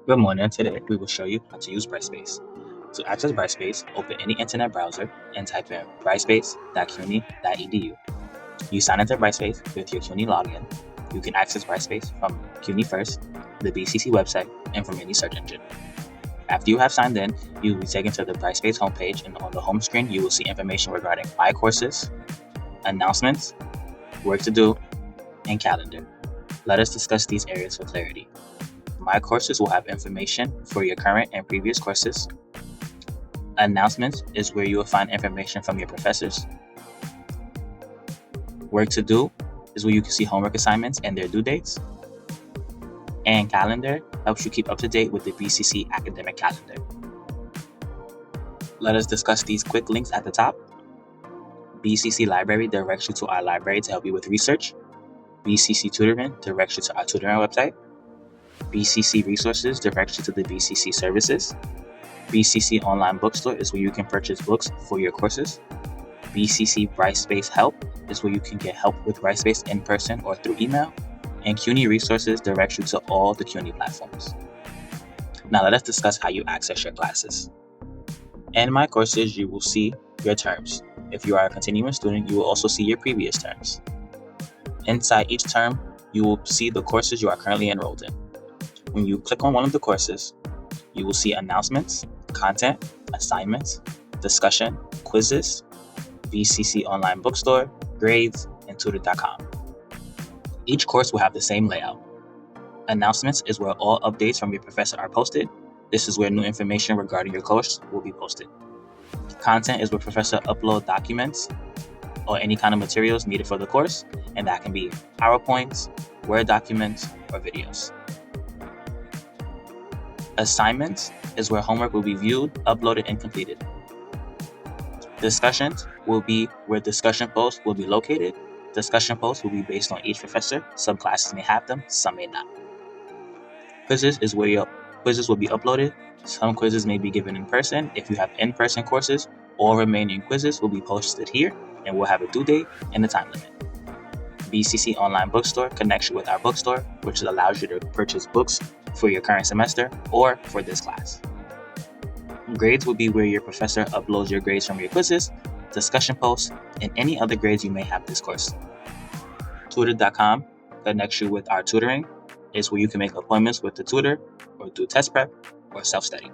Good morning. Today we will show you how to use Brightspace. To access Brightspace, open any internet browser and type in brightspace.cuny.edu. You sign into Brightspace with your CUNY login. You can access Brightspace from CUNY First, the BCC website, and from any search engine. After you have signed in, you will be taken to the Brightspace homepage, and on the home screen you will see information regarding My Courses, Announcements, Work to Do, and Calendar. Let us discuss these areas for clarity. My Courses will have information for your current and previous courses. Announcements is where you will find information from your professors. Work to Do is where you can see homework assignments and their due dates. And Calendar helps you keep up to date with the BCC academic calendar. Let us discuss these quick links at the top. BCC Library directs you to our library to help you with research. BCC Tutoring directs you to our tutoring website. BCC Resources directs you to the BCC services. BCC Online Bookstore is where you can purchase books for your courses. BCC Brightspace Help is where you can get help with Brightspace in person or through email. And CUNY Resources directs you to all the CUNY platforms. Now let us discuss how you access your classes. In My Courses, you will see your terms. If you are a continuing student, you will also see your previous terms. Inside each term, you will see the courses you are currently enrolled in. When you click on one of the courses, you will see announcements, content, assignments, discussion, quizzes, BCC Online Bookstore, grades, and tutor.com. Each course will have the same layout. Announcements is where all updates from your professor are posted. This is where new information regarding your course will be posted. Content is where professor upload documents or any kind of materials needed for the course, and that can be PowerPoints, Word documents, or videos. Assignments is where homework will be viewed, uploaded, and completed. Discussions will be where discussion posts will be located. Discussion posts will be based on each professor. Some classes may have them, some may not. Quizzes is where your quizzes will be uploaded. Some quizzes may be given in person. If you have in-person courses, all remaining quizzes will be posted here and will have a due date and a time limit. BCC Online Bookstore connects you with our bookstore, which allows you to purchase books for your current semester or for this class. Grades will be where your professor uploads your grades from your quizzes, discussion posts, and any other grades you may have this course. Tutor.com connects you with our tutoring. It's where you can make appointments with the tutor or do test prep or self-study.